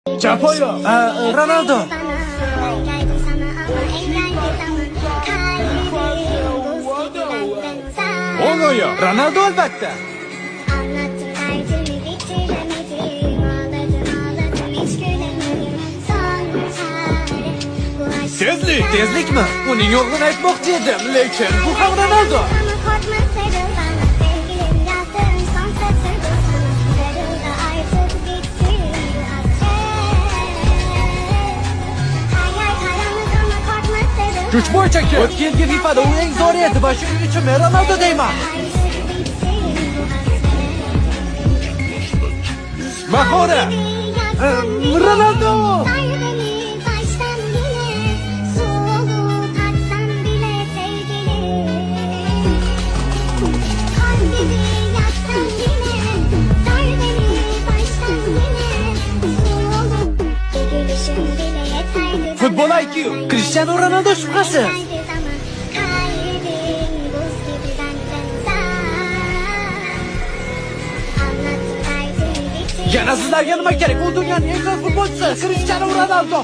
Chapoyo, Ronaldo. Ono'yu, Ronaldo albatta. Tezlikmi? Uning yo'qligini aytmoqchi edim, lekin bu ham Ronaldo. Kuch bo'yicha o'tgan yilgi FIFAda u eng zo'r edi va shuning uchun men Ronaldo deyman. Mahora! Ronaldo! Futbol IQ, Cristiano Ronaldo şüphesiz. Yana sizlarga nima kerak? U dunyoning eng zo'r futbolchisi Cristiano Ronaldo.